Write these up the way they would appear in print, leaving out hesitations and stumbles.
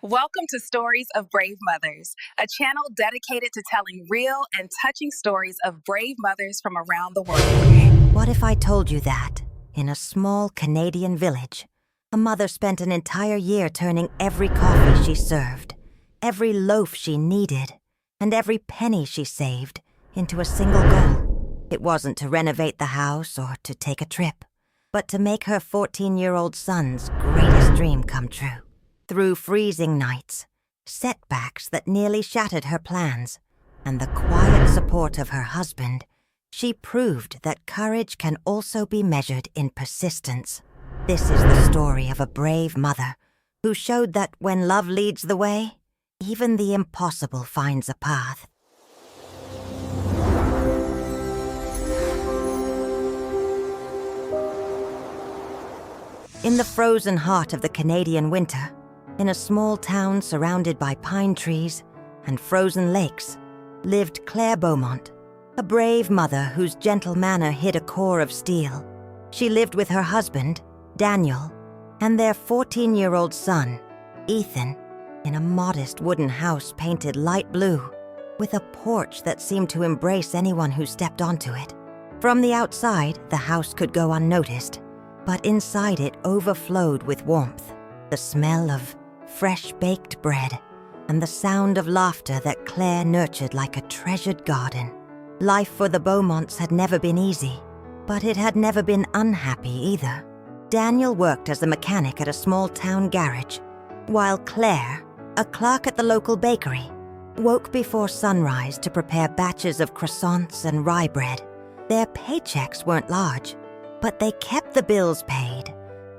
Welcome to Stories of Brave Mothers, a channel dedicated to telling real and touching stories of brave mothers from around the world. What if I told you that, in a small Canadian village, a mother spent an entire year turning every coffee she served, every loaf she kneaded, and every penny she saved into a single goal? It wasn't to renovate the house or to take a trip, but to make her 14-year-old son's greatest dream come true. Through freezing nights, setbacks that nearly shattered her plans, and the quiet support of her husband, she proved that courage can also be measured in persistence. This is the story of a brave mother who showed that when love leads the way, even the impossible finds a path. In the frozen heart of the Canadian winter, in a small town surrounded by pine trees and frozen lakes, lived Claire Beaumont, a brave mother whose gentle manner hid a core of steel. She lived with her husband, Daniel, and their 14-year-old son, Ethan, in a modest wooden house painted light blue, with a porch that seemed to embrace anyone who stepped onto it. From the outside, the house could go unnoticed, but inside it overflowed with warmth, the smell of fresh-baked bread, and the sound of laughter that Claire nurtured like a treasured garden. Life for the Beaumonts had never been easy, but it had never been unhappy either. Daniel worked as a mechanic at a small-town garage, while Claire, a clerk at the local bakery, woke before sunrise to prepare batches of croissants and rye bread. Their paychecks weren't large, but they kept the bills paid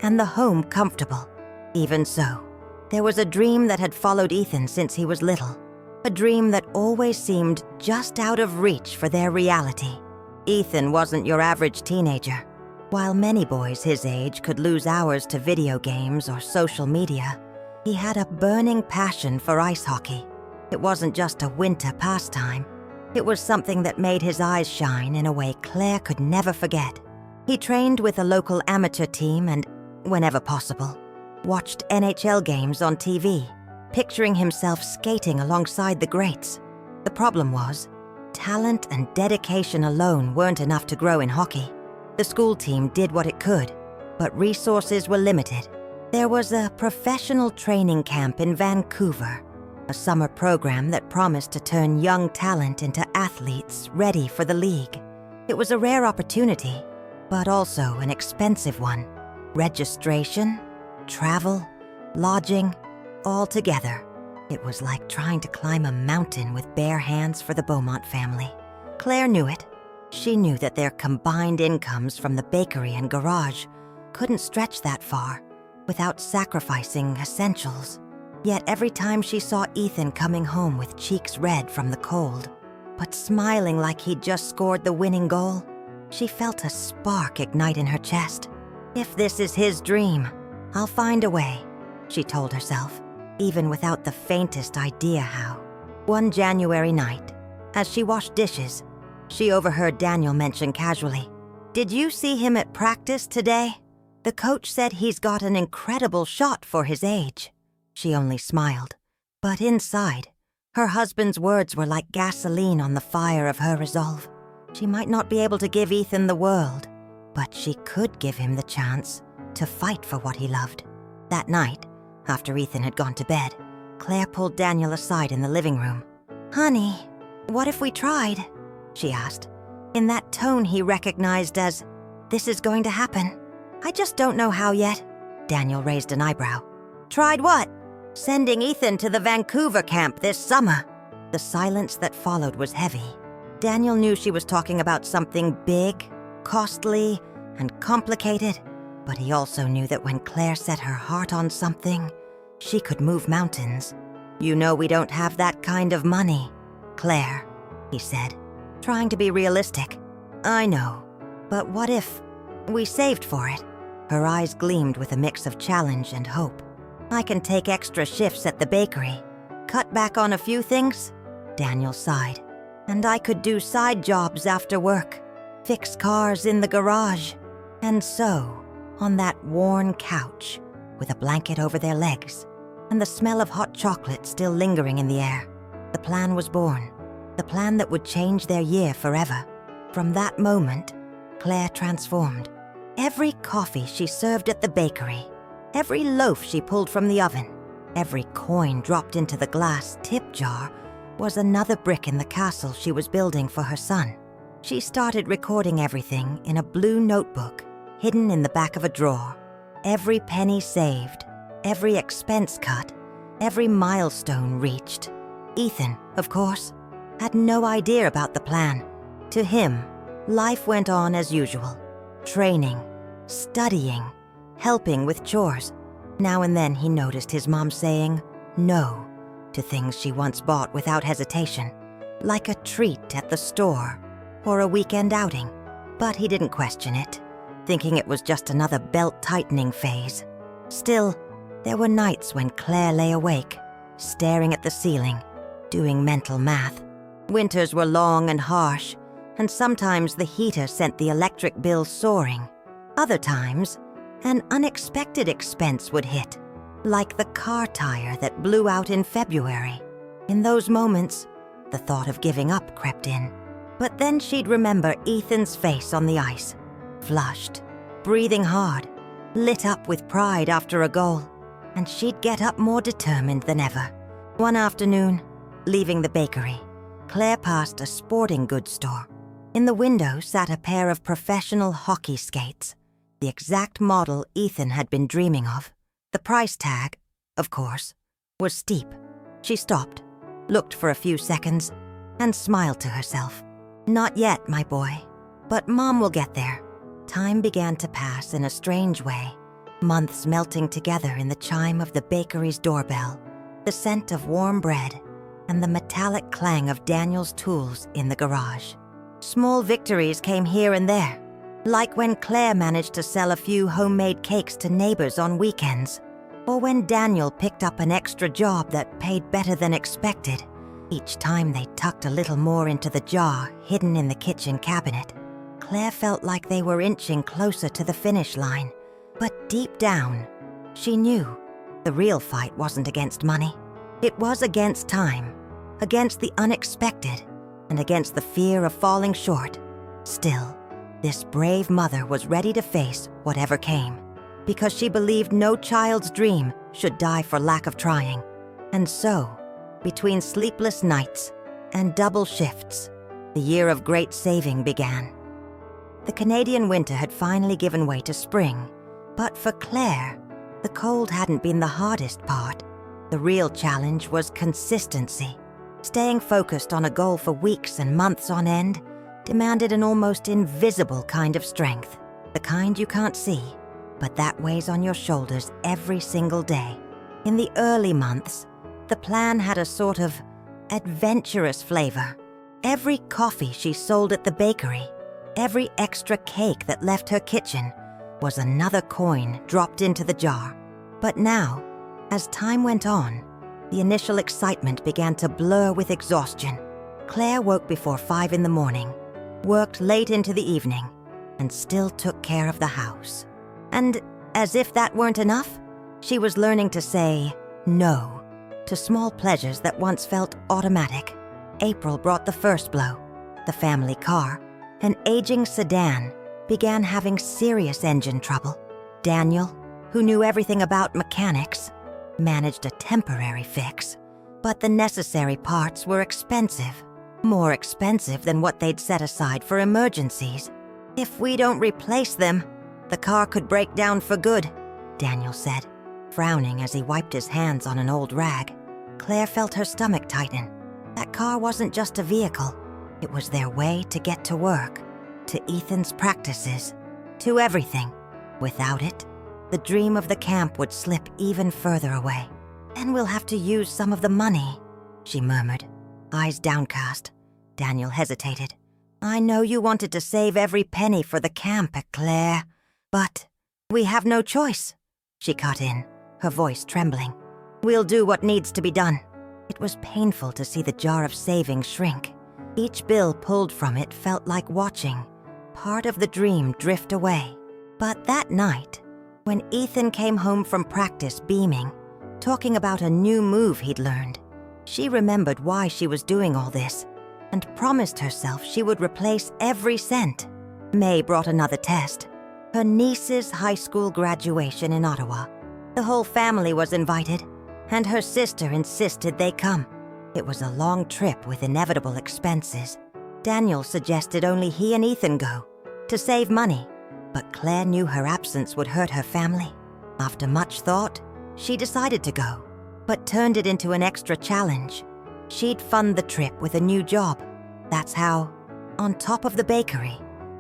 and the home comfortable. Even so, there was a dream that had followed Ethan since he was little, a dream that always seemed just out of reach for their reality. Ethan wasn't your average teenager. While many boys his age could lose hours to video games or social media, he had a burning passion for ice hockey. It wasn't just a winter pastime. It was something that made his eyes shine in a way Claire could never forget. He trained with a local amateur team and, whenever possible, watched NHL games on TV, picturing himself skating alongside the greats. The problem was, talent and dedication alone weren't enough to grow in hockey. The school team did what it could, but resources were limited. There was a professional training camp in Vancouver, a summer program that promised to turn young talent into athletes ready for the league. It was a rare opportunity, but also an expensive one. Registration, travel, lodging, all together. It was like trying to climb a mountain with bare hands for the Beaumont family. Claire knew it. She knew that their combined incomes from the bakery and garage couldn't stretch that far without sacrificing essentials. Yet every time she saw Ethan coming home with cheeks red from the cold, but smiling like he'd just scored the winning goal, she felt a spark ignite in her chest. If this is his dream, I'll find a way, she told herself, even without the faintest idea how. One January night, as she washed dishes, she overheard Daniel mention casually, "Did you see him at practice today? The coach said he's got an incredible shot for his age." She only smiled, but inside, her husband's words were like gasoline on the fire of her resolve. She might not be able to give Ethan the world, but she could give him the chance to fight for what he loved. That night, after Ethan had gone to bed, Claire pulled Daniel aside in the living room. "Honey, what if we tried?" she asked, in that tone he recognized as, "This is going to happen. I just don't know how yet." Daniel raised an eyebrow. "Tried what?" "Sending Ethan to the Vancouver camp this summer." The silence that followed was heavy. Daniel knew she was talking about something big, costly, and complicated, but he also knew that when Claire set her heart on something, she could move mountains. "You know we don't have that kind of money, Claire," he said, trying to be realistic. "I know, but what if we saved for it?" Her eyes gleamed with a mix of challenge and hope. "I can take extra shifts at the bakery, cut back on a few things," Daniel sighed. "And I could do side jobs after work, fix cars in the garage, and sew on that worn couch with a blanket over their legs. and the smell of hot chocolate still lingering in the air, the plan was born. The plan that would change their year forever. From that moment, Claire transformed. Every coffee she served at the bakery, every loaf she pulled from the oven, every coin dropped into the glass tip jar was another brick in the castle she was building for her son. She started recording everything in a blue notebook hidden in the back of a drawer. Every penny saved, every expense cut, every milestone reached. Ethan, of course, had no idea about the plan. To him, life went on as usual. Training, studying, helping with chores. Now and then he noticed his mom saying no to things she once bought without hesitation, like a treat at the store or a weekend outing. But he didn't question it, thinking it was just another belt-tightening phase. Still, there were nights when Claire lay awake, staring at the ceiling, doing mental math. Winters were long and harsh, and sometimes the heater sent the electric bill soaring. Other times, an unexpected expense would hit, like the car tire that blew out in February. In those moments, the thought of giving up crept in. But then she'd remember Ethan's face on the ice, flushed, breathing hard, lit up with pride after a goal, and she'd get up more determined than ever. One afternoon, leaving the bakery, Claire passed a sporting goods store. In the window sat a pair of professional hockey skates, the exact model Ethan had been dreaming of. The price tag, of course, was steep. She stopped, looked for a few seconds, and smiled to herself. Not yet, my boy, but Mom will get there. Time began to pass in a strange way, months melting together in the chime of the bakery's doorbell, the scent of warm bread, and the metallic clang of Daniel's tools in the garage. Small victories came here and there, like when Claire managed to sell a few homemade cakes to neighbors on weekends, or when Daniel picked up an extra job that paid better than expected. Each time they tucked a little more into the jar hidden in the kitchen cabinet, Claire felt like they were inching closer to the finish line. But deep down, she knew the real fight wasn't against money. It was against time, against the unexpected, and against the fear of falling short. Still, this brave mother was ready to face whatever came, because she believed no child's dream should die for lack of trying. And so, between sleepless nights and double shifts, the year of great saving began. The Canadian winter had finally given way to spring, but for Claire, the cold hadn't been the hardest part. The real challenge was consistency. Staying focused on a goal for weeks and months on end demanded an almost invisible kind of strength, the kind you can't see, but that weighs on your shoulders every single day. In the early months, the plan had a sort of adventurous flavor. Every coffee she sold at the bakery, every extra cake that left her kitchen, was another coin dropped into the jar. But now, as time went on, the initial excitement began to blur with exhaustion. Claire woke before 5 in the morning, worked late into the evening, and still took care of the house. And as if that weren't enough, she was learning to say no to small pleasures that once felt automatic. April brought the first blow. The family car, an aging sedan, began having serious engine trouble. Daniel, who knew everything about mechanics, managed a temporary fix, but the necessary parts were expensive, more expensive than what they'd set aside for emergencies. "If we don't replace them, the car could break down for good," Daniel said, frowning as he wiped his hands on an old rag. Claire felt her stomach tighten. That car wasn't just a vehicle. It was their way to get to work, to Ethan's practices, to everything. Without it, the dream of the camp would slip even further away. "Then we'll have to use some of the money," she murmured, eyes downcast. Daniel hesitated. "I know you wanted to save every penny for the camp, Claire, but we have no choice," she cut in, her voice trembling. "We'll do what needs to be done." It was painful to see the jar of savings shrink. Each bill pulled from it felt like watching part of the dream drift away. But that night, when Ethan came home from practice beaming, talking about a new move he'd learned. She remembered why she was doing all this and promised herself she would replace every cent. May brought another test. Her niece's high school graduation in Ottawa. The whole family was invited, and her sister insisted they come. It was a long trip with inevitable expenses. Daniel suggested only he and Ethan go, to save money, but Claire knew her absence would hurt her family. After much thought, she decided to go, but turned it into an extra challenge. She'd fund the trip with a new job. That's how, on top of the bakery,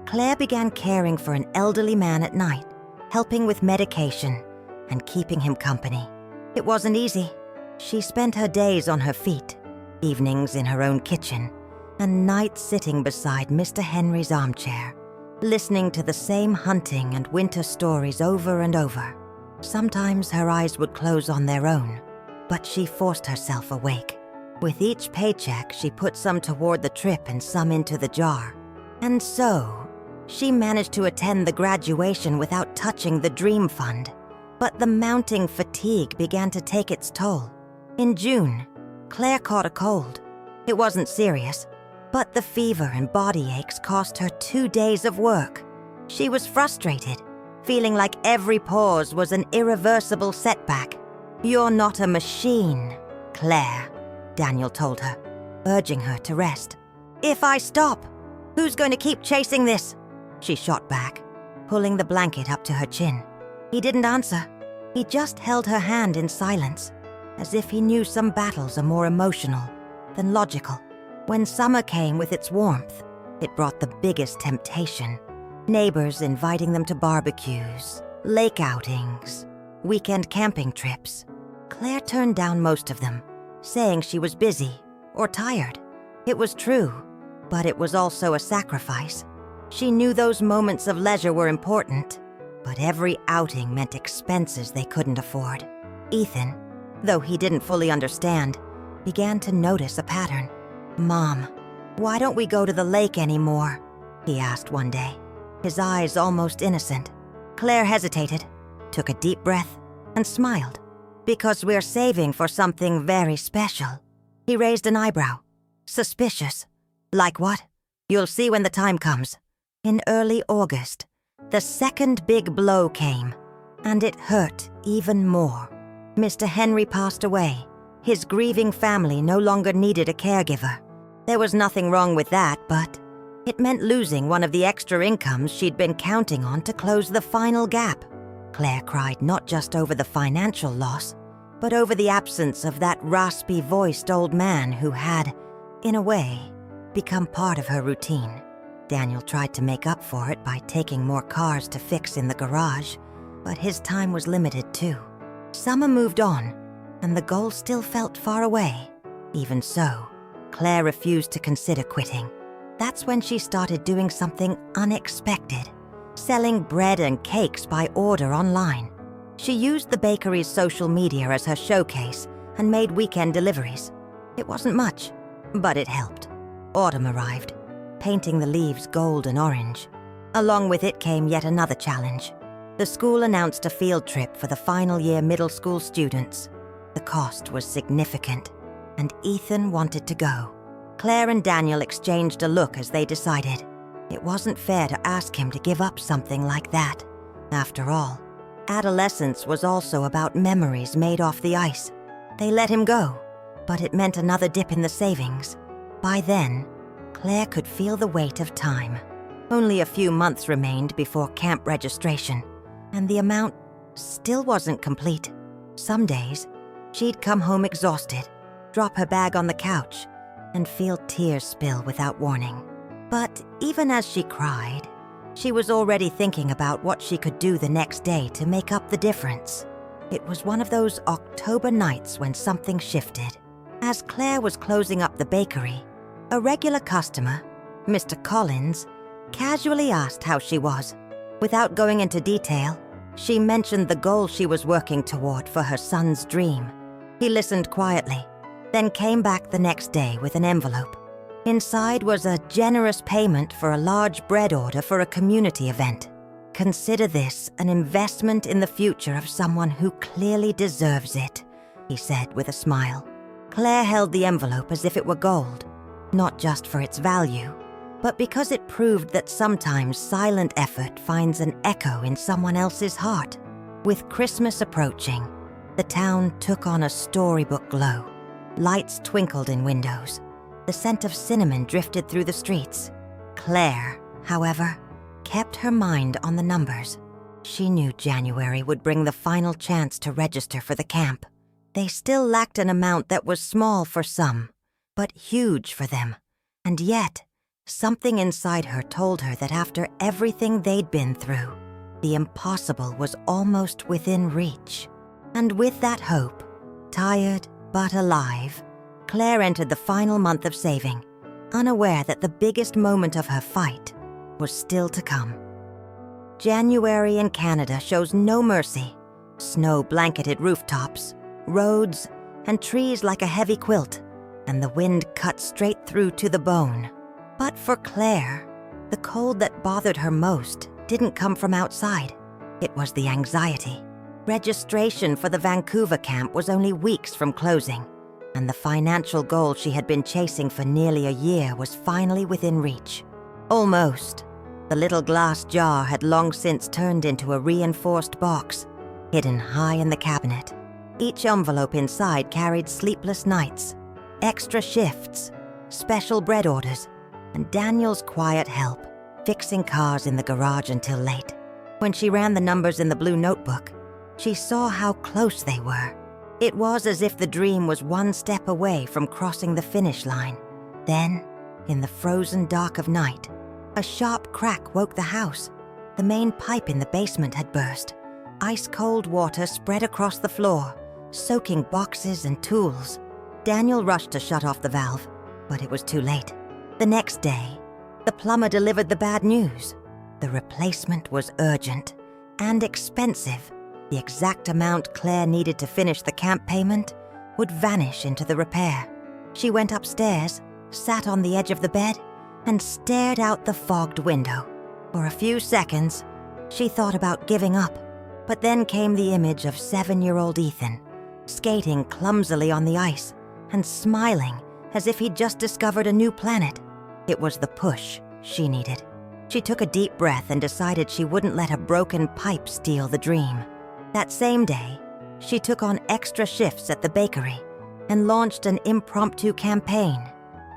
Claire began caring for an elderly man at night, helping with medication and keeping him company. It wasn't easy. She spent her days on her feet, evenings in her own kitchen, and nights sitting beside Mr. Henry's armchair, listening to the same hunting and winter stories over and over. Sometimes her eyes would close on their own, but she forced herself awake. With each paycheck, she put some toward the trip and some into the jar. And so, she managed to attend the graduation without touching the dream fund. But the mounting fatigue began to take its toll. In June, Claire caught a cold. It wasn't serious, but the fever and body aches cost her 2 days of work. She was frustrated, feeling like every pause was an irreversible setback. "You're not a machine, Claire," Daniel told her, urging her to rest. "If I stop, who's going to keep chasing this?" she shot back, pulling the blanket up to her chin. He didn't answer. He just held her hand in silence, as if he knew some battles are more emotional than logical. When summer came with its warmth, it brought the biggest temptation. Neighbors inviting them to barbecues, lake outings, weekend camping trips. Claire turned down most of them, saying she was busy or tired. It was true, but it was also a sacrifice. She knew those moments of leisure were important, but every outing meant expenses they couldn't afford. Ethan, though he didn't fully understand, began to notice a pattern. "Mom, why don't we go to the lake anymore?" he asked one day, his eyes almost innocent. Claire hesitated, took a deep breath, and smiled. "Because we're saving for something very special." He raised an eyebrow, suspicious. "Like what?" "You'll see when the time comes." In early August, the second big blow came, and it hurt even more. Mr. Henry passed away. His grieving family no longer needed a caregiver. There was nothing wrong with that, but it meant losing one of the extra incomes she'd been counting on to close the final gap. Claire cried not just over the financial loss, but over the absence of that raspy-voiced old man who had, in a way, become part of her routine. Daniel tried to make up for it by taking more cars to fix in the garage, but his time was limited too. Summer moved on, and the goal still felt far away. Even so, Claire refused to consider quitting. That's when she started doing something unexpected, selling bread and cakes by order online. She used the bakery's social media as her showcase and made weekend deliveries. It wasn't much, but it helped. Autumn arrived, painting the leaves gold and orange. Along with it came yet another challenge. The school announced a field trip for the final year middle school students. The cost was significant, and Ethan wanted to go. Claire and Daniel exchanged a look as they decided. It wasn't fair to ask him to give up something like that. After all, adolescence was also about memories made off the ice. They let him go, but it meant another dip in the savings. By then, Claire could feel the weight of time. Only a few months remained before camp registration, and the amount still wasn't complete. Some days, she'd come home exhausted, drop her bag on the couch, and feel tears spill without warning. But even as she cried, she was already thinking about what she could do the next day to make up the difference. It was one of those October nights when something shifted. As Claire was closing up the bakery, a regular customer, Mr. Collins, casually asked how she was. Without going into detail, she mentioned the goal she was working toward for her son's dream. He listened quietly, then came back the next day with an envelope. Inside was a generous payment for a large bread order for a community event. "Consider this an investment in the future of someone who clearly deserves it. he said with a smile. Claire held the envelope as if it were gold, not just for its value, but because it proved that sometimes silent effort finds an echo in someone else's heart. With Christmas approaching, the town took on a storybook glow. Lights twinkled in windows. The scent of cinnamon drifted through the streets. Claire, however, kept her mind on the numbers. She knew January would bring the final chance to register for the camp. They still lacked an amount that was small for some, but huge for them. And yet, something inside her told her that after everything they'd been through, the impossible was almost within reach. And with that hope, tired but alive, Claire entered the final month of saving, unaware that the biggest moment of her fight was still to come. January in Canada shows no mercy. Snow-blanketed rooftops, roads, and trees like a heavy quilt, and the wind cut straight through to the bone. But for Claire, the cold that bothered her most didn't come from outside. It was the anxiety. Registration for the Vancouver camp was only weeks from closing, and the financial goal she had been chasing for nearly a year was finally within reach. Almost. The little glass jar had long since turned into a reinforced box, hidden high in the cabinet. Each envelope inside carried sleepless nights, extra shifts, special bread orders, and Daniel's quiet help, fixing cars in the garage until late. When she ran the numbers in the blue notebook, she saw how close they were. It was as if the dream was one step away from crossing the finish line. Then, in the frozen dark of night, a sharp crack woke the house. The main pipe in the basement had burst. Ice-cold water spread across the floor, soaking boxes and tools. Daniel rushed to shut off the valve, but it was too late. The next day, the plumber delivered the bad news. The replacement was urgent and expensive. The exact amount Claire needed to finish the camp payment would vanish into the repair. She went upstairs, sat on the edge of the bed, and stared out the fogged window. For a few seconds, she thought about giving up, but then came the image of 7-year-old Ethan, skating clumsily on the ice and smiling as if he'd just discovered a new planet. It was the push she needed. She took a deep breath and decided she wouldn't let a broken pipe steal the dream. That same day, she took on extra shifts at the bakery and launched an impromptu campaign,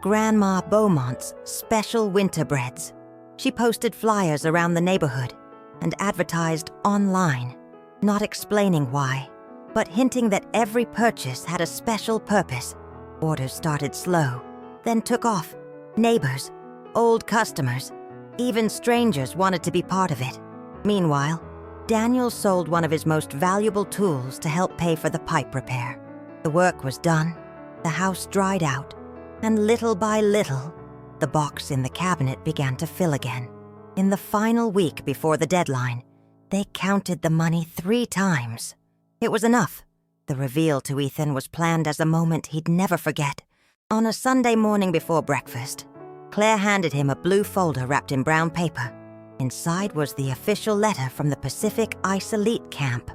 Grandma Beaumont's Special Winter Breads. She posted flyers around the neighborhood and advertised online, not explaining why, but hinting that every purchase had a special purpose. Orders started slow, then took off. Neighbors, old customers, even strangers wanted to be part of it. Meanwhile, Daniel sold one of his most valuable tools to help pay for the pipe repair. The work was done, the house dried out, and little by little, the box in the cabinet began to fill again. In the final week before the deadline, they counted the money 3 times. It was enough. The reveal to Ethan was planned as a moment he'd never forget. On a Sunday morning before breakfast, Claire handed him a blue folder wrapped in brown paper. Inside was the official letter from the Pacific Ice Elite Camp,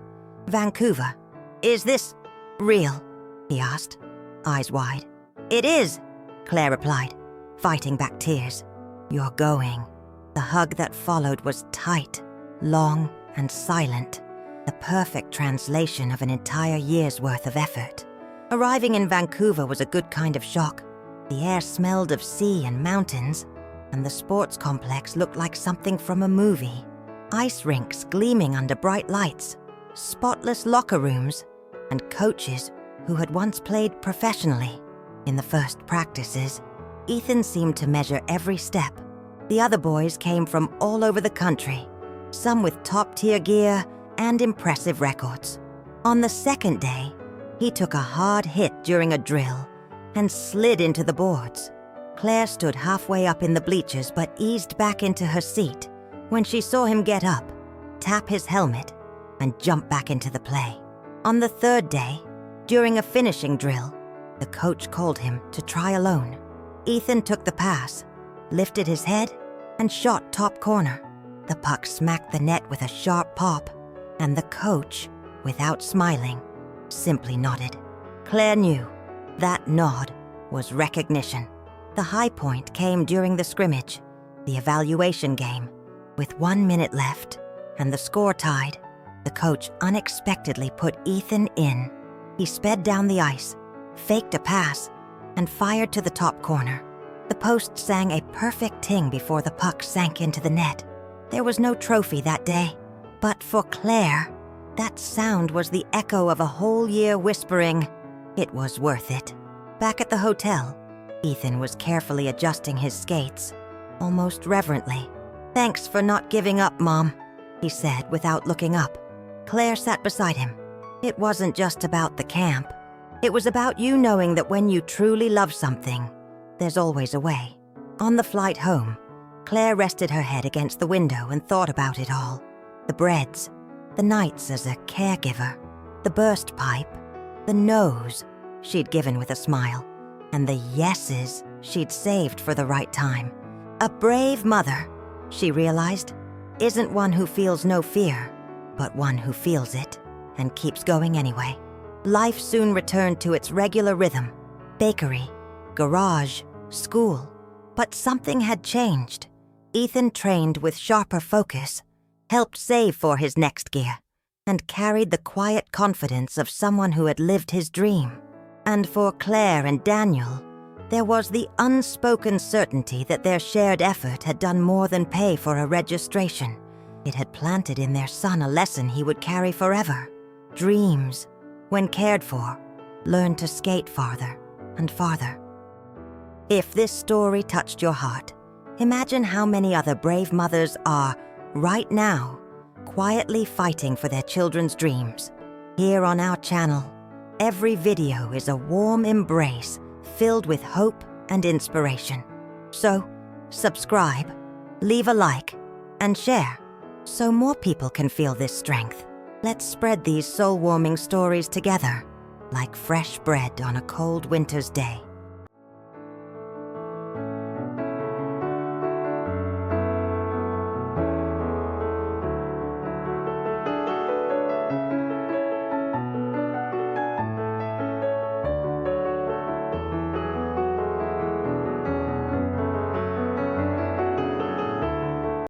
Vancouver. "Is this real?" he asked, eyes wide. "It is," Claire replied, fighting back tears. "You're going." The hug that followed was tight, long, and silent, the perfect translation of an entire year's worth of effort. Arriving in Vancouver was a good kind of shock. The air smelled of sea and mountains, and the sports complex looked like something from a movie. Ice rinks gleaming under bright lights, spotless locker rooms, and coaches who had once played professionally. In the first practices, Ethan seemed to measure every step. The other boys came from all over the country, some with top-tier gear and impressive records. On the second day, he took a hard hit during a drill and slid into the boards. Claire stood halfway up in the bleachers but eased back into her seat when she saw him get up, tap his helmet, and jump back into the play. On the third day, during a finishing drill, the coach called him to try alone. Ethan took the pass, lifted his head, and shot top corner. The puck smacked the net with a sharp pop, and the coach, without smiling, simply nodded. Claire knew that nod was recognition. The high point came during the scrimmage, the evaluation game. With 1 minute left and the score tied, the coach unexpectedly put Ethan in. He sped down the ice, faked a pass, and fired to the top corner. The post sang a perfect ting before the puck sank into the net. There was no trophy that day, but for Claire, that sound was the echo of a whole year whispering, it was worth it. Back at the hotel, Ethan was carefully adjusting his skates, almost reverently. "Thanks for not giving up, Mom," he said without looking up. Claire sat beside him. It wasn't just about the camp. It was about you knowing that when you truly love something, there's always a way. On the flight home, Claire rested her head against the window and thought about it all. The breads, the nights as a caregiver, the burst pipe, the no's she'd given with a smile, and the yeses she'd saved for the right time. A brave mother, she realized, isn't one who feels no fear, but one who feels it and keeps going anyway. Life soon returned to its regular rhythm: bakery, garage, school. But something had changed. Ethan trained with sharper focus, helped save for his next gear, and carried the quiet confidence of someone who had lived his dream. And for Claire and Daniel, there was the unspoken certainty that their shared effort had done more than pay for a registration. It had planted in their son a lesson he would carry forever. Dreams, when cared for, learn to skate farther and farther. If this story touched your heart, imagine how many other brave mothers are, right now, quietly fighting for their children's dreams. Here on our channel, every video is a warm embrace filled with hope and inspiration. So, subscribe, leave a like, and share so more people can feel this strength. Let's spread these soul-warming stories together, like fresh bread on a cold winter's day.